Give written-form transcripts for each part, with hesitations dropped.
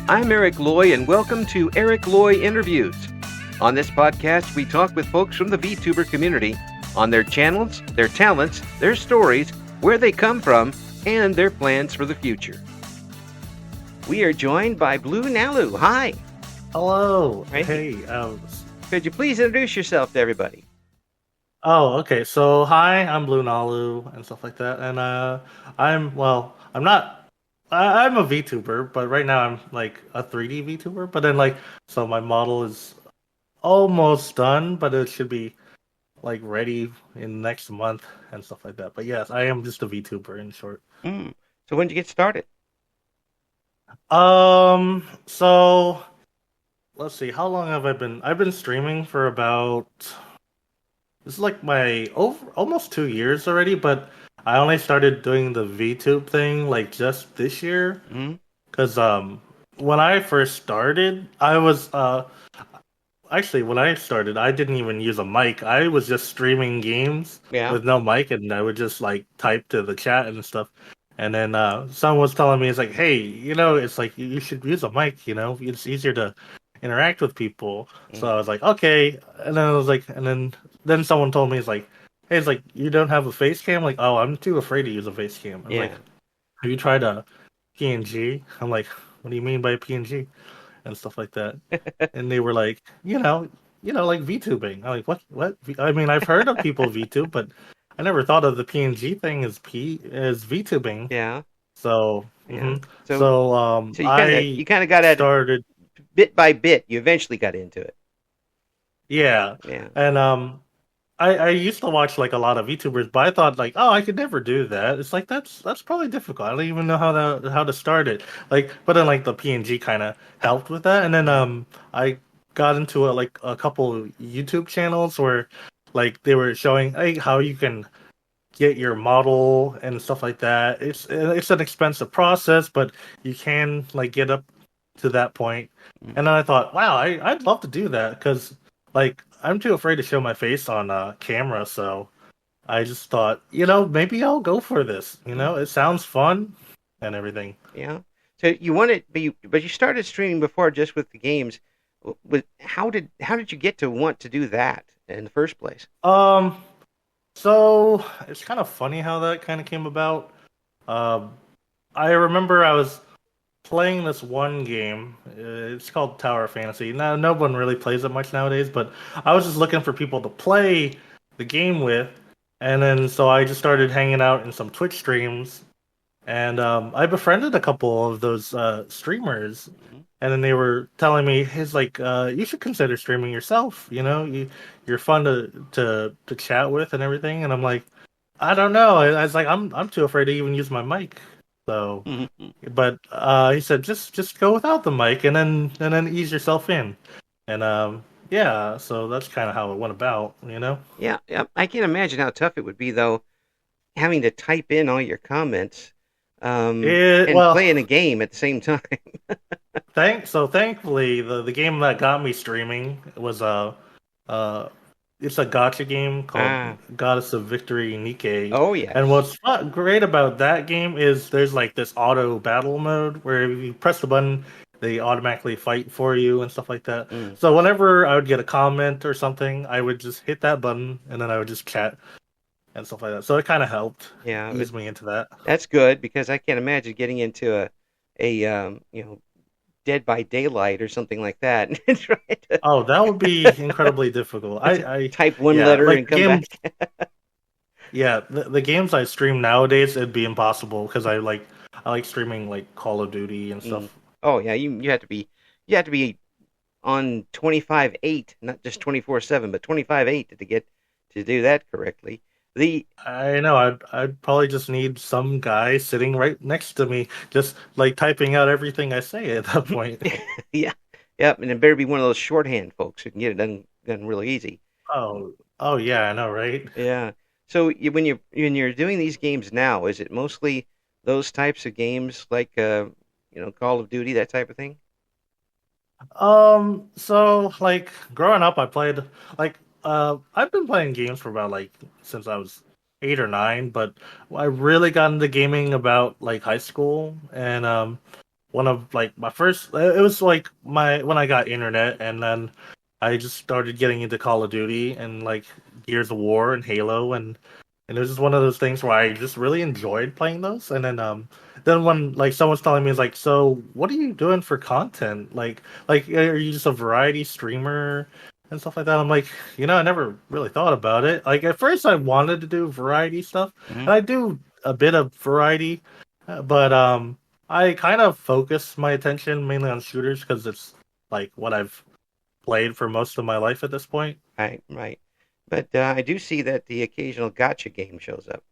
I'm Eric Loy, and welcome to Eric Loy Interviews. On this podcast, we talk with folks from the VTuber community on their channels, their talents, their stories, where they come from, and their plans for the future. We are joined by Blue Nalu. Hi. Hello. Hey. Hey. Could you please introduce yourself to everybody? Okay. So, hi, I'm Blue Nalu and stuff like that. And I'm not. I'm a VTuber, but right now I'm like a 3D VTuber. But then so my model is almost done, but it should be like ready in next month and stuff like that. But yes, I am just a VTuber in short. So when did you get started? So let's see. How long have I been? I've been streaming for about. This is like my almost 2 years already, but I only started doing the VTube thing like just this year. Because when I first started, when I started, I didn't even use a mic. I was just streaming games with no mic, and I would just like type to the chat and stuff. And then someone was telling me, it's like, hey, it's like you should use a mic. It's easier to interact with people. So I was like, okay. And then I was like, then someone told me, it's like, hey, it's like you don't have a face cam. Like, oh, I'm too afraid to use a face cam. I'm like, have you tried a PNG? I'm like, what do you mean by PNG? And stuff like that. And they were like, like VTubing. I'm like, what? I mean, I've heard of people VTube, but I never thought of the PNG thing as VTubing. Yeah. So, Yeah. so you kind of got at started bit by bit. You eventually got into it. Yeah. And I used to watch like a lot of VTubers, but I thought like, oh, I could never do that. It's like that's probably difficult. I don't even know how to start it. Like, but then like the PNG kind of helped with that, and then I got into a couple YouTube channels where like they were showing how you can get your model and stuff like that. It's an expensive process, but you can like get up to that point. And then I thought, wow, I'd love to do that because like I'm too afraid to show my face on camera, so I just thought, maybe I'll go for this. It sounds fun and everything. Yeah. So you wanted, but you started streaming before just with the games. How did you get to want to do that in the first place? So it's kind of funny how that kind of came about. I remember I was playing this one game. It's called Tower Fantasy. Now, no one really plays it much nowadays, but I was just looking for people to play the game with, and then so I just started hanging out in some Twitch streams, and I befriended a couple of those streamers, and then they were telling me, "It's like you should consider streaming yourself. You're fun to chat with and everything." And I'm like, I don't know. I was like, I'm too afraid to even use my mic. So, but he said just go without the mic and then ease yourself in, and yeah. So that's kind of how it went about, Yeah, I can't imagine how tough it would be though, having to type in all your comments, and playing a game at the same time. Thankfully, the game that got me streaming was it's a gacha game called Goddess of Victory Nikkei. Oh yeah. And what's great about that game is there's like this auto battle mode where if you press the button, they automatically fight for you and stuff like that. So whenever I would get a comment or something, I would just hit that button and then I would just chat and stuff like that. So it kind of helped ease me into that. That's good because I can't imagine getting into a Dead by Daylight or something like that. Oh, that would be incredibly difficult. I type one letter and come back. Yeah, the games I stream nowadays, it'd be impossible because I like streaming like Call of Duty and stuff. Oh yeah, you have to be on 25/8, not just 24/7, but 25/8 to get to do that correctly. I know I'd probably just need some guy sitting right next to me, just like typing out everything I say at that point. Yeah, and it better be one of those shorthand folks who can get it done really easy. Oh yeah, I know, right? Yeah. So when you're doing these games now, is it mostly those types of games like Call of Duty, that type of thing? So like growing up, I played like I've been playing games for about like since I was 8 or 9, but I really got into gaming about like high school, and one of like my first. It was like my when I got internet, and then I just started getting into Call of Duty and like Gears of War and Halo, and it was just one of those things where I just really enjoyed playing those. And then when like someone's telling me, it's like, so what are you doing for content? Like are you just a variety streamer and stuff like that? I'm like, I never really thought about it. Like at first, I wanted to do variety stuff, Hmm. and I do a bit of variety, but I kind of focus my attention mainly on shooters because it's like what I've played for most of my life at this point. Right, right. But I do see that the occasional gotcha game shows up.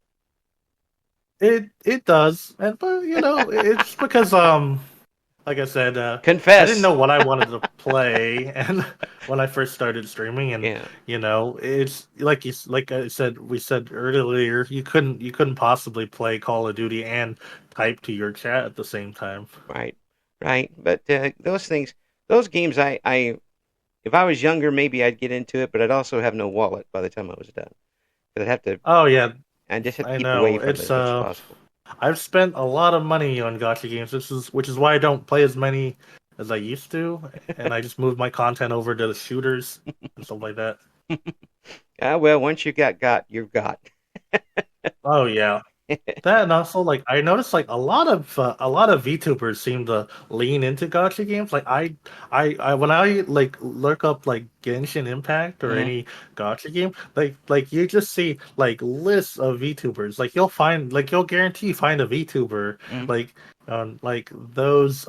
It does, and but it's because like I said, I didn't Confess. know what I wanted to play, and when I first started streaming, and Yeah, it's like I said, we said earlier, you couldn't possibly play Call of Duty and type to your chat at the same time. right, right. But those things, those games, if I was younger, maybe I'd get into it, but I'd also have no wallet by the time I was done. 'Cause I'd have to, Oh yeah, I just have to I keep away know. from it It's as much as possible. I've spent a lot of money on gacha games. Which is why I don't play as many as I used to, and I just moved my content over to the shooters and stuff like that. Well, once you got, you've got. Oh yeah. That and also like I noticed like a lot of VTubers seem to lean into gacha games. Like I when I like look up like Genshin Impact or Hmm. any gacha game, like you just see like lists of VTubers. Like you'll guarantee find a VTuber Hmm. like on like those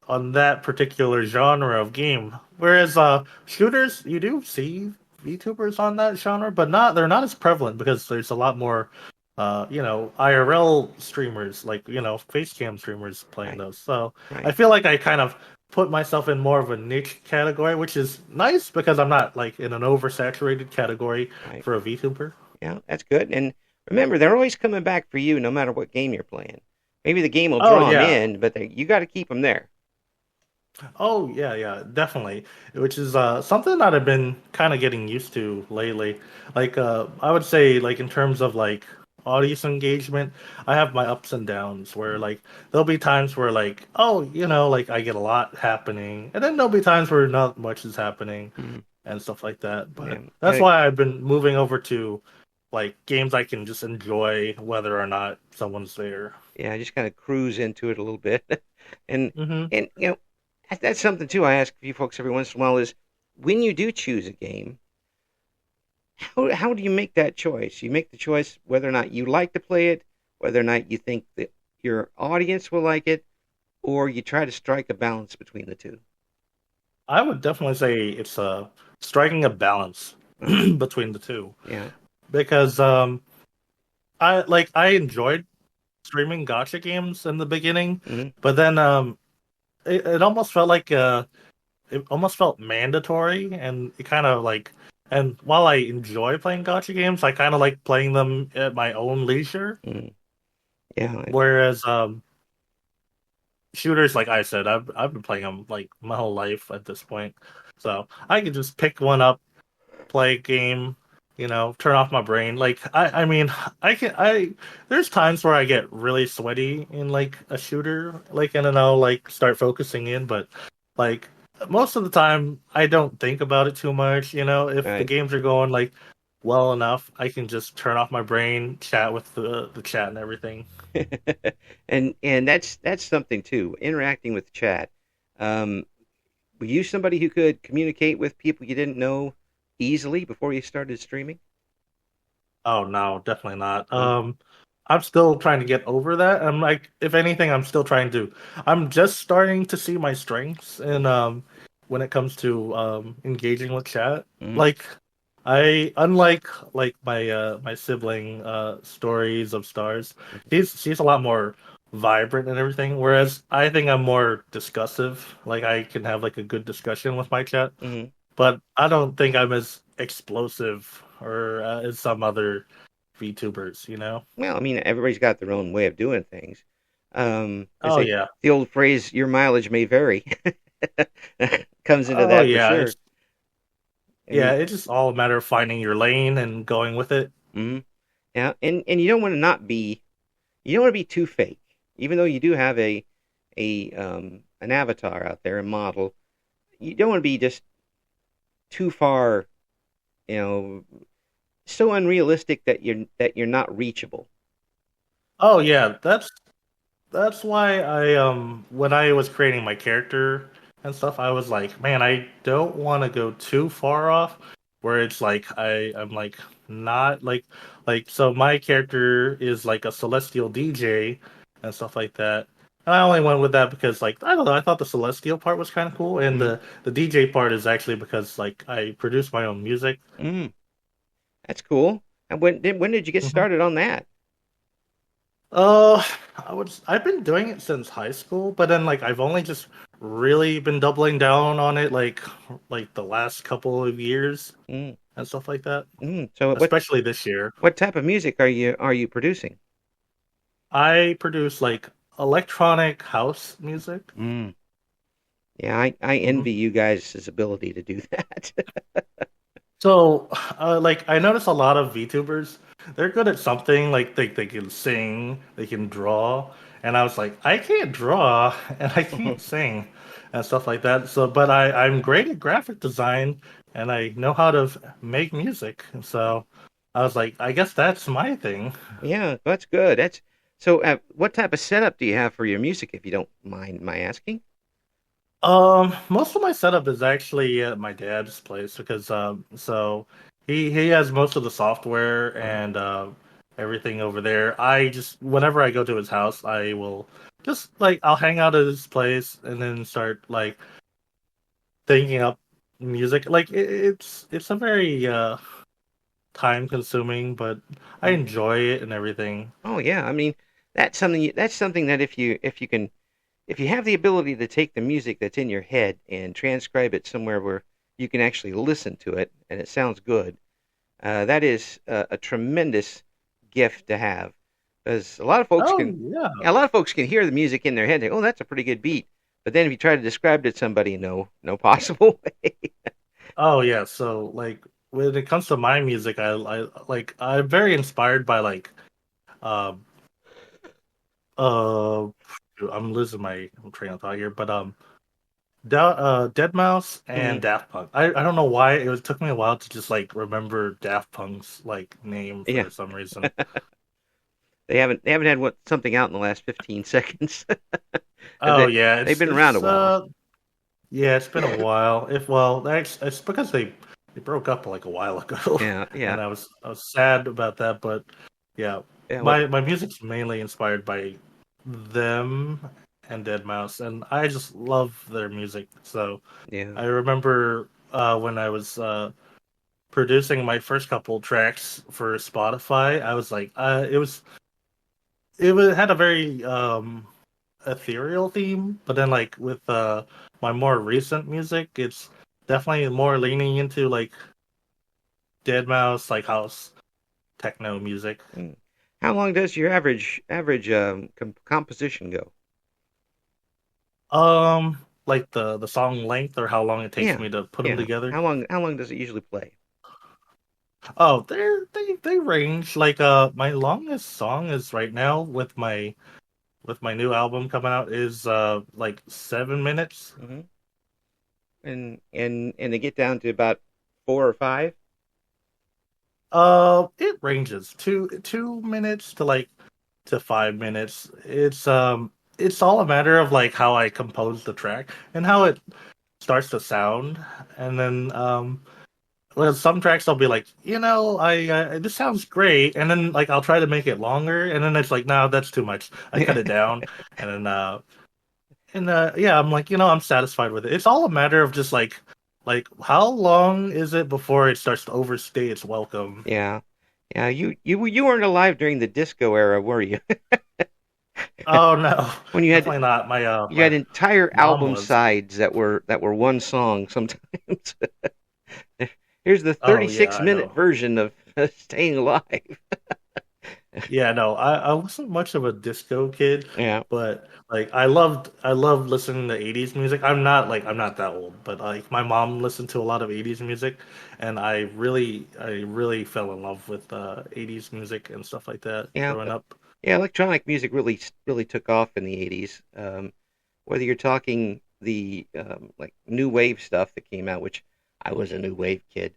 on that particular genre of game. Whereas shooters, you do see VTubers on that genre, but not they're not as prevalent because there's a lot more IRL streamers, like, face cam streamers playing Right, those. So I right, feel like I kind of put myself in more of a niche category, which is nice because I'm not like in an oversaturated category right. for a VTuber. Yeah, that's good. And remember, they're always coming back for you, no matter what game you're playing. Maybe the game will Oh draw them yeah. in, but you got to keep them there. Oh yeah, yeah, definitely. Which is something that I've been kind of getting used to lately. Like I would say like in terms of like audience engagement, I have my ups and downs where Mm-hmm. like there'll be times where like oh, like I get a lot happening, and then there'll be times where not much is happening Mm-hmm. and stuff like that. But Yeah, that's why I've been moving over to like games I can just enjoy whether or not someone's there. yeah. Just kind of cruise into it a little bit, and Mm-hmm. and that's something too. I ask a few folks every once in a while is when you do choose a game, how do you make that choice? You make the choice whether or not you like to play it, whether or not you think that your audience will like it, or you try to strike a balance between the two. I would definitely say it's striking a balance Uh-huh. between the two Yeah. because I enjoyed streaming gotcha games in the beginning, Hmm. but then it almost felt like it almost felt mandatory, and it kind of like, and while I enjoy playing gotcha games, I kind of like playing them at my own leisure. Hmm. Yeah. Whereas shooters, like I said, I've been playing them like my whole life at this point, so I could just pick one up, play a game, turn off my brain. Like I mean, I there's times where I get really sweaty in like a shooter, like and then I'll like start focusing in, but like most of the time I don't think about it too much. If the Right. games are going like well enough, I can just turn off my brain, chat with the chat and everything. And that's something too. Interacting with chat. Um, were you somebody who could communicate with people you didn't know easily before you started streaming? Oh no, definitely not. No. I'm still trying to get over that. I'm like, if anything, I'm just starting to see my strengths and when it comes to engaging with chat. Hmm. Like I unlike like my sibling stories of stars, she's a lot more vibrant and everything, whereas I think I'm more discussive. Like I can have like a good discussion with my chat, Hmm. but I don't think I'm as explosive or as some other VTubers. Well, I mean, everybody's got their own way of doing things. As Oh they, yeah, the old phrase, "Your mileage may vary," comes into oh that for yeah. sure. And Yeah, it's just all a matter of finding your lane and going with it. mhm. Yeah, and you don't want to not be, you don't want to be too fake, even though you do have a an avatar out there, a model, you don't want to be just too far, you know, so unrealistic that you're not reachable. Oh yeah, that's why I when I was creating my character and stuff, I was like, man, I don't want to go too far off where it's like I'm like not like so my character is like a celestial DJ and stuff like that. And I only went with that because like I don't know, I thought the celestial part was kind of cool and Mm, the DJ part is actually because like I produce my own music. mm, that's cool. And when did you get Mhm. started on that? Uh, I've been doing it since high school, but then like I've only just really been doubling down on it like the last couple of years Mm, and stuff like that. So Especially this year. what type of music are you producing? I produce like electronic house music. Mm. Yeah, I hmm envy you guys' ability to do that. So, like I notice a lot of VTubers, they're good at something, like they can sing, they can draw, and I was like, I can't draw and I can't sing and stuff like that. So, but I'm great at graphic design and I know how to make music. So, I was like, I guess that's my thing. Yeah, that's good. That's so. What type of setup do you have for your music, if you don't mind my asking? Most of my setup is actually at my dad's place because so he has most of the software Uh-huh. and everything over there. I just whenever I go to his house, I will just like I'll hang out at his place and then start like thinking up music. Like it's a very time consuming, but I Mm. enjoy it and everything. Oh yeah, I mean that's something that if you can if you have the ability to take the music that's in your head and transcribe it somewhere where you can actually listen to it and it sounds good, that is a tremendous gift to have. Because Oh yeah. a lot of folks can hear the music in their head. And, oh, that's a pretty good beat. But then if you try to describe it to somebody, no possible way. Oh yeah, so like when it comes to my music, I'm very inspired by like um I'm losing my train of thought here, but Dead Mouse and Mhm. Daft Punk. I don't know why took me a while to just like remember Daft Punk's like name Yeah, for some reason. they haven't had something out in the last 15 seconds. Oh yeah, They've been around a while. yeah, it's been a while. If well, that's it's because they broke up like a while ago, Yeah, yeah, and I was sad about that. But yeah, yeah. What? my music's mainly inspired by them and Dead Mouse, and I just love their music. So Yeah. I remember when I was producing my first couple tracks for Spotify, I was like, had a very ethereal theme, but then like with my more recent music, it's definitely more leaning into like Dead Mouse, like house techno music. Mm. How long does your average composition go? Like the song length or how long it takes Yeah, me to put them yeah. together. How long does it usually play? Oh, they range. Like my longest song is right now with my new album coming out is like 7 minutes. Hmm. And they get down to about 4 or 5. It ranges 2 minutes to like to 5 minutes. It's all a matter of like how I compose the track and how it starts to sound, and then well, some tracks I'll be like, I this sounds great, and then like I'll try to make it longer, and then it's like, no, that's too much. I cut it down, and then yeah, I'm like, I'm satisfied with it. It's all a matter of just like how long is it before it starts to overstay its welcome. Yeah, yeah. You weren't alive during the disco era, were you? Oh no, When definitely not. you had My entire mom album was. sides that were one song sometimes. Here's the Oh yeah, 36 I minute know. version of Staying Alive. Yeah, no, I wasn't much of a disco kid, Yeah, but like I loved listening to 80s music. I'm not that old, but like my mom listened to a lot of 80s music and I really fell in love with 80s music and stuff like that yeah, growing up. yeah. Electronic music really took off in the 80s. whether you're talking the like new wave stuff that came out, which I was a new wave kid,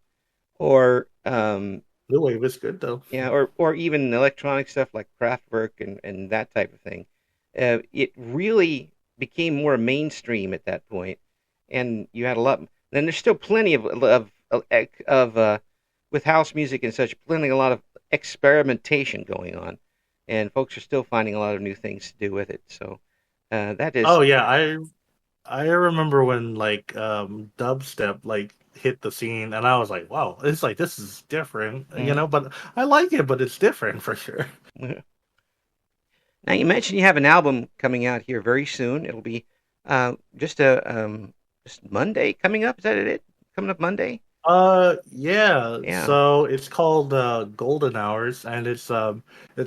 or New Wave is good though. yeah, or even electronic stuff like Kraftwerk and that type of thing. It really became more mainstream at that point, and you had a lot. Then there's still plenty of with house music and such, a lot of experimentation going on, and folks are still finding a lot of new things to do with it. So that is, Oh yeah, I remember when like dubstep like hit the scene, and I was like, wow, it's like this is different, you mhm. know. But I like it, but it's different for sure. Now you mentioned you have an album coming out here very soon. It'll be just Monday coming up. Is that it? Coming up Monday? Yeah. Yeah. So it's called Golden Hours, and it's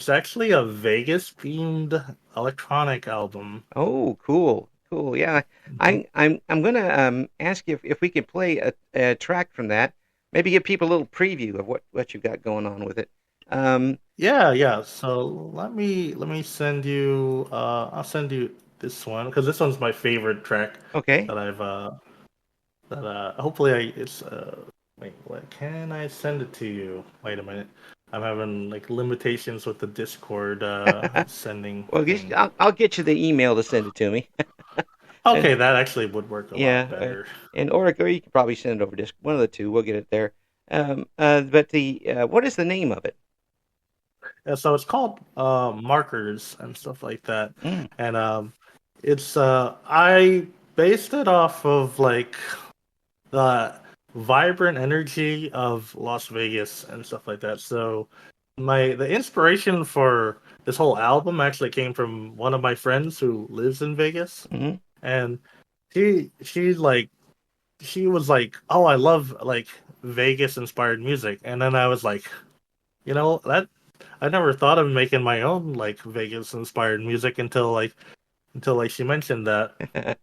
actually a Vegas themed electronic album. Oh, cool, cool. Yeah, Mhm. I'm gonna ask you if we could play a track from that. Maybe give people a little preview of what you got going on with it. Um, Yeah, yeah. So let me send you I'll send you this one because this one's my favorite track okay. that I've that hopefully I it's wait, what can I send it to you? Wait a minute. I'm having like limitations with the Discord sending Well, thing. I'll get you the email to send it to me. Uh, Okay, that actually would work a lot yeah, better. and or you can probably send it over disc. One of the two. We'll get it there. But the what is the name of it? Yeah, so it's called markers and stuff like that. Mm, And it's I based it off of like the vibrant energy of Las Vegas and stuff like that. So the inspiration for this whole album actually came from one of my friends who lives in Vegas, mm-hmm. and she like she was like, "Oh, I love like Vegas inspired music." And then I was like, that I never thought of making my own like Vegas inspired music until she mentioned that.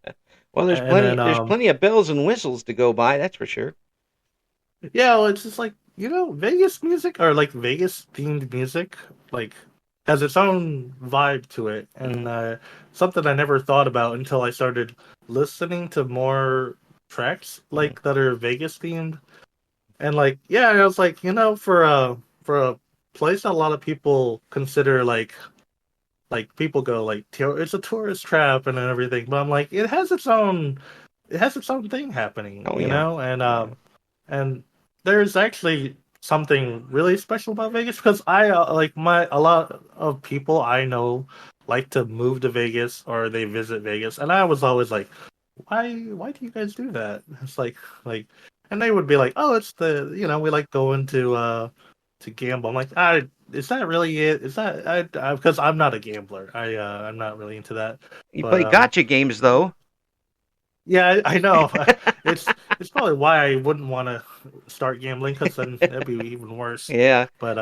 Well, And then there's plenty of bells and whistles to go by. That's for sure. yeah, well, it's just like, Vegas music or like Vegas themed music, like has its own vibe to it, and Mm, something I never thought about until I started listening to more tracks mm. like that are Vegas themed, and like yeah, I was like, for a place that a lot of people consider like people go like it's a tourist trap and everything, but I'm like it has its own thing happening, Oh yeah. and Oh yeah. and there's actually something really special about Vegas because I like my a lot of people I know like to move to Vegas or they visit Vegas, and I was always like, why do you guys do that? It's like, and they would be like, oh, it's we like going to gamble. I'm like, is that really it? Is that because I'm not a gambler. I'm not really into that. You But play gotcha games though. yeah, I know. It's probably why I wouldn't want to start gambling because then that'd be even worse. Yeah. But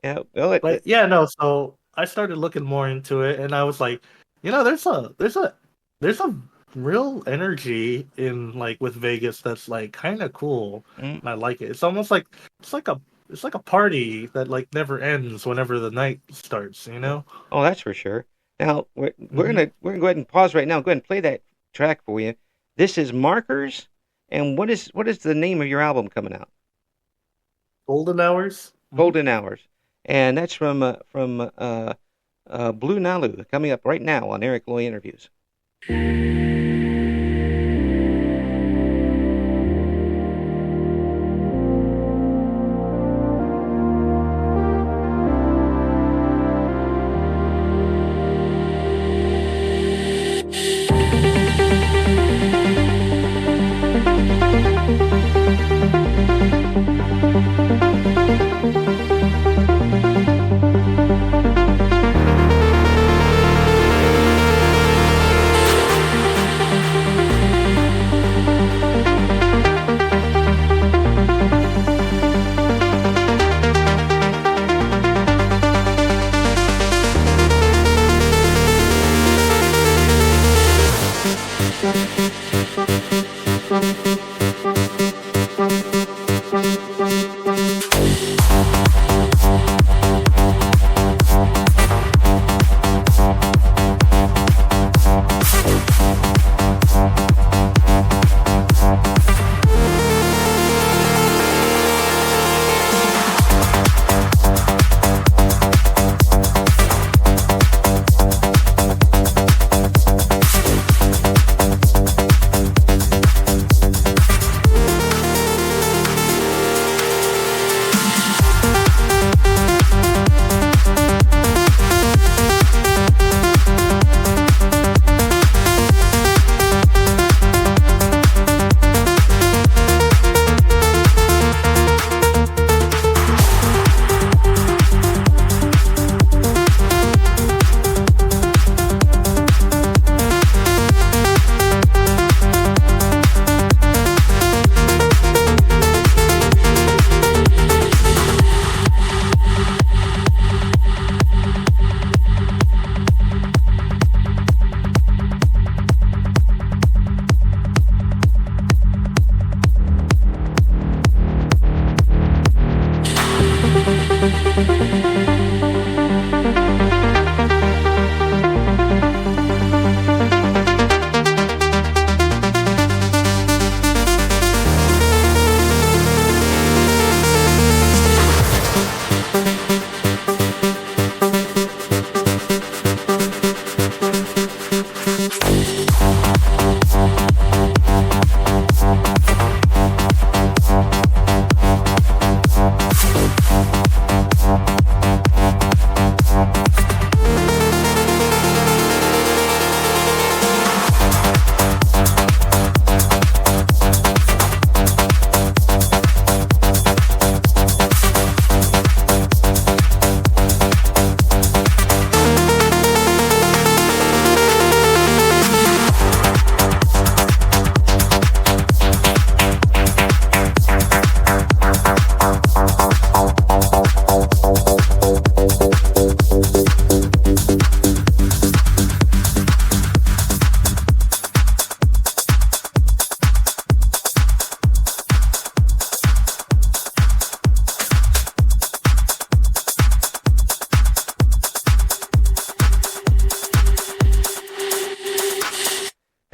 Yeah. Well, yeah, no. So I started looking more into it, and I was like, there's a real energy in like with Vegas that's like kind of cool, mm, and I like it. It's almost like it's like a party that like never ends whenever the night starts. You yeah. know. Oh, that's for sure. Now Hmm. we're gonna go ahead and pause right now. Go ahead and play that track for you. This is Markers, and what is the name of your album coming out? Golden hours. Hmm. Golden Hours, and that's from Blue Nalu coming up right now on Eric Loy Interviews.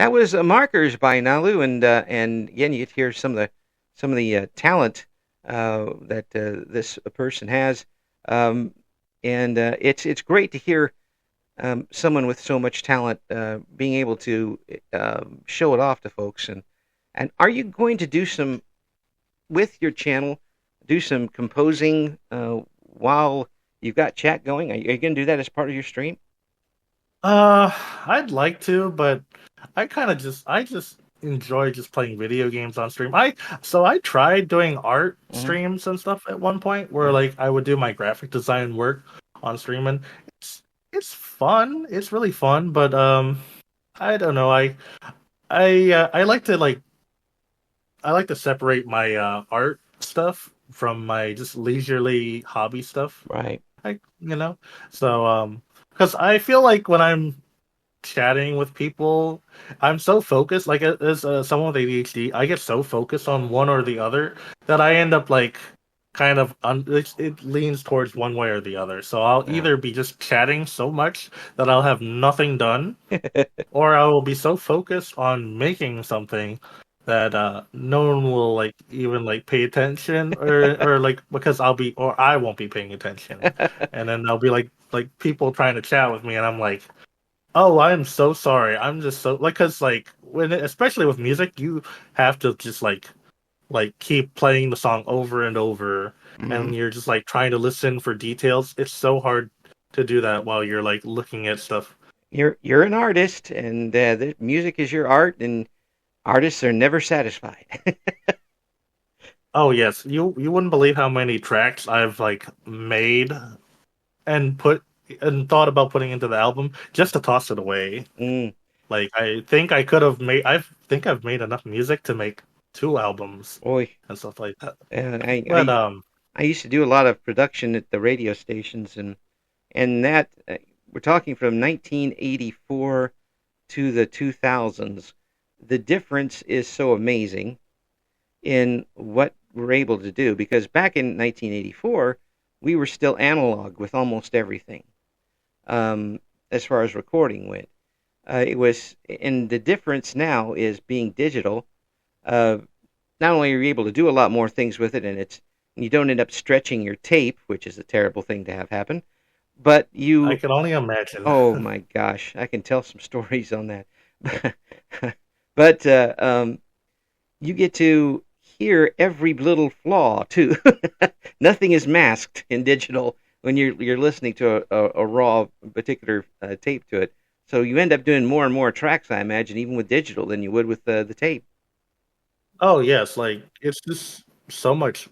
That was Markers by Nalu, and again, you get to hear some of the talent that this person has, um, and it's great to hear someone with so much talent being able to show it off to folks. And are you going to do some with your channel? Do some composing while you've got chat going? Are you going to do that as part of your stream? I'd like to, but I just enjoy just playing video games on stream. I tried doing art Hmm. streams and stuff at one point where like I would do my graphic design work on stream, and it's it's fun. It's really fun, but I don't know. I like to separate my art stuff from my just leisurely hobby stuff. Right. I you know so because I feel like when I'm chatting with people, I'm so focused. Like as someone with ADHD, I get so focused on one or the other that I end up like kind of it leans towards one way or the other. So I'll Yeah. either be just chatting so much that I'll have nothing done, or I will be so focused on making something that no one will like even like pay attention or like because I won't be paying attention, and then there'll be like people trying to chat with me, and I'm like, oh, I'm so sorry. I'm just so like, cause like especially with music, you have to just like keep playing the song over and over, Hmm. and you're just like trying to listen for details. It's so hard to do that while you're like looking at stuff. You're an artist, and the music is your art, and artists are never satisfied. Oh yes, you wouldn't believe how many tracks I've like made and put and thought about putting into the album just to toss it away. Mm, Like I think I could have made. I think I've made enough music to make two albums boy, and stuff like that. I, But I I used to do a lot of production at the radio stations, and that we're talking from 1984 to the 2000s. The difference is so amazing in what we're able to do because back in 1984 we were still analog with almost everything as far as recording went. It was, and the difference now is being digital. Uh, Not only are you able to do a lot more things with it, and you don't end up stretching your tape, which is a terrible thing to have happen, but I you, can only imagine. oh my gosh, I can tell some stories on that. But you get to hear every little flaw too. Nothing is masked in digital when you're listening to a raw particular tape to it. So you end up doing more and more tracks, I imagine, even with digital than you would with the tape. Oh yes, like it's just so much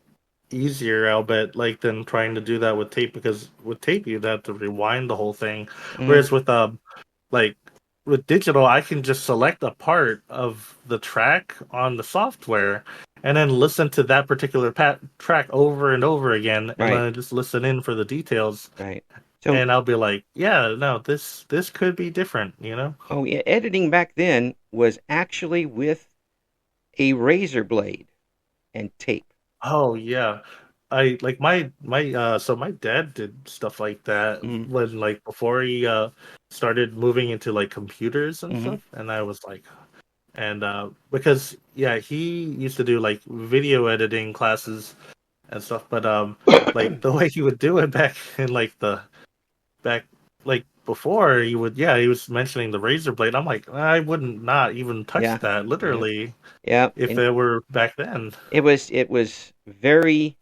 easier, I'll bet, like than trying to do that with tape because with tape you'd have to rewind the whole thing. Mm, Whereas with like with digital, I can just select a part of the track on the software and then listen to that particular track over and over again, and right, then just listen in for the details. right. So, And I'll be like, yeah, no, this could be different, you know? oh yeah, editing back then was actually with a razor blade and tape. Oh yeah. I like my so my dad did stuff like that Mm-hmm. when like before he started moving into like computers and Mm-hmm. stuff, and I was like, and because yeah, he used to do like video editing classes and stuff, but like the way he would do it back in like the back like before he would, yeah, he was mentioning the razor blade. I'm like, I wouldn't not even touch Yeah, that yeah, literally yeah. if And it were back then. it was very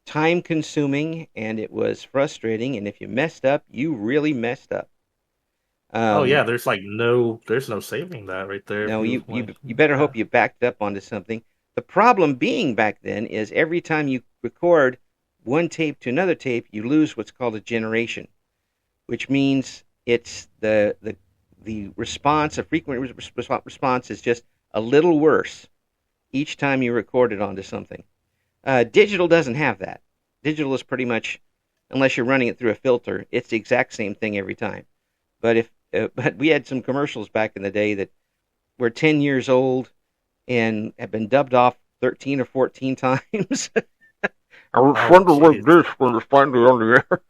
time consuming and it was frustrating. And if you messed up, you really messed up. Oh Um, yeah, there's no saving that right there if no, you you like, you you better yeah. hope you backed up onto something. The problem being back then is every time you record one tape to another tape, you lose what's called a generation, which means it's the response, a frequent response is just a little worse each time you record it onto something. Digital doesn't have that. Digital is pretty much, unless you're running it through a filter, it's the exact same thing every time. But we had some commercials back in the day that were 10 years old and have been dubbed off 13 or 14 times. I was Oh wondering like jeez. this when it's finally on the air.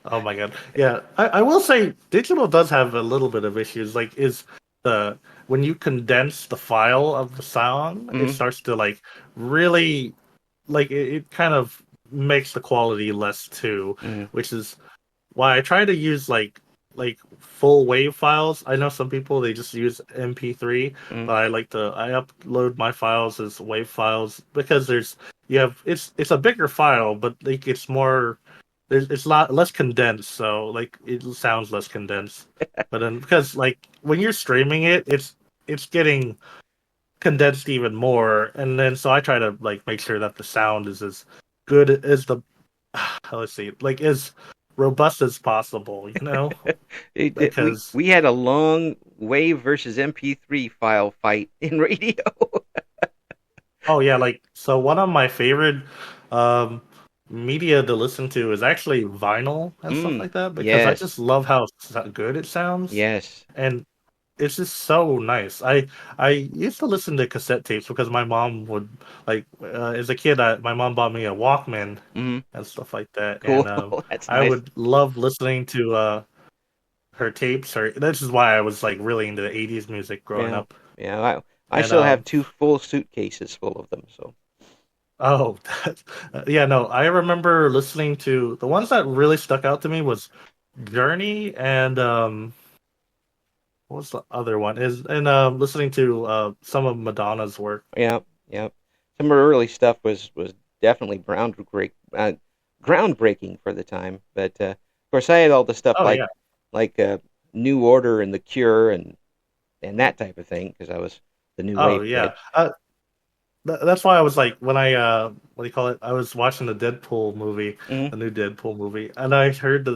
Oh my god. Yeah, I will say digital does have a little bit of issues. Like is the when you condense the file of the song, it Hmm. starts to like really like it kind of makes the quality less too, Hmm. which is why I try to use like full wave files. I know some people they just use MP3, Hmm. but I upload my files as wave files because you have it's a bigger file, but like it's more it's lot less condensed, so like it sounds less condensed. But then because like when you're streaming it, it's getting condensed even more, and then so I try to like make sure that the sound is as good as the let's see, like as robust as possible, because We had a long wave versus MP3 file fight in radio. oh yeah, like so one of my favorite um media to listen to is actually vinyl and stuff Mm, like that because I just yes, love how good it sounds, yes. and it's just so nice. I used to listen to cassette tapes because my mom would like as a kid. My mom bought me a Walkman Mm, and stuff like that, cool. and That's I nice. would love listening to her tapes. Or this is why I was like really into the '80s music growing Yeah, up. yeah. I And still have two full suitcases full of them. So, oh, yeah, no, I remember listening to the ones that really stuck out to me was Journey and what was the other one? Is and listening to some of Madonna's work. yeah, yeah. Some of her early stuff was definitely groundbreaking for the time. But of course, I had all the stuff Oh yeah. like New Order and The Cure and that type of thing because I was the new Oh wave yeah. kid. That's why I was like when I what do you call it? I was watching the Deadpool movie, Hmm. the new Deadpool movie, and I heard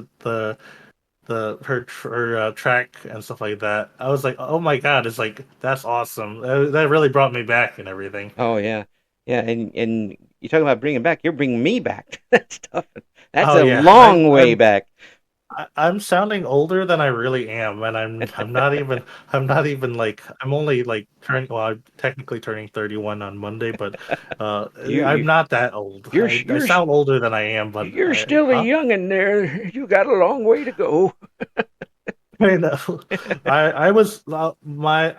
her track and stuff like that. I was like, oh my god, it's like that's awesome. That really brought me back and everything. Oh yeah, yeah. And you talk about bringing back. You're bringing me back to that stuff. That's Oh a yeah, long way back. I'm sounding older than I really am, and I'm not even like I'm only like turning well I'm technically turning 31 on Monday, but You I'm you not that old. you're I you're sound older than I am, but you're still a huh? youngin' there. You got a long way to go. I know. I was my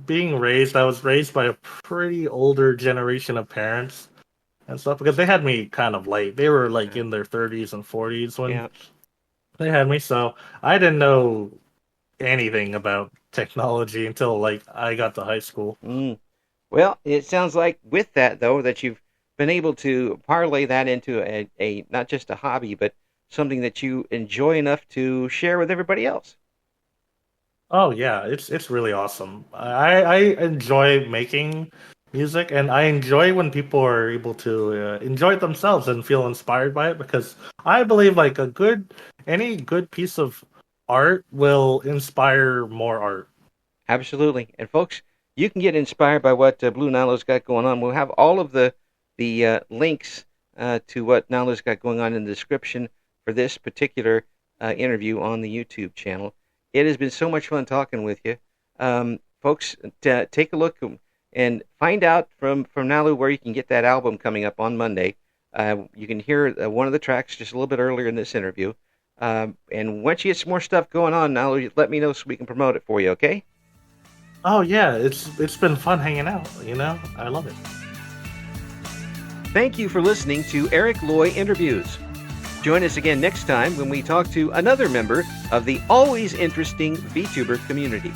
being raised. I was raised by a pretty older generation of parents and stuff because they had me kind of late. They were like Yeah, in their 30s and 40s when yeah. they had me, so I didn't know anything about technology until like I got to high school. Mm. Well, it sounds like with that though that you've been able to parlay that into a not just a hobby, but something that you enjoy enough to share with everybody else. Oh yeah, it's really awesome. I enjoy making music, and I enjoy when people are able to enjoy it themselves and feel inspired by it because I believe like any good piece of art will inspire more art. Absolutely. And folks, you can get inspired by what Blue Nilo's got going on. We'll have all of the links to what Nilo's got going on in the description for this particular interview on the YouTube channel. It has been so much fun talking with you. Folks, take a look and find out from Nalu where you can get that album coming up on Monday. You can hear one of the tracks just a little bit earlier in this interview. And once you get some more stuff going on, Nalu, let me know so we can promote it for you, okay? Oh yeah, it's been fun hanging out. I love it. Thank you for listening to Eric Loy Interviews. Join us again next time when we talk to another member of the always interesting VTuber community.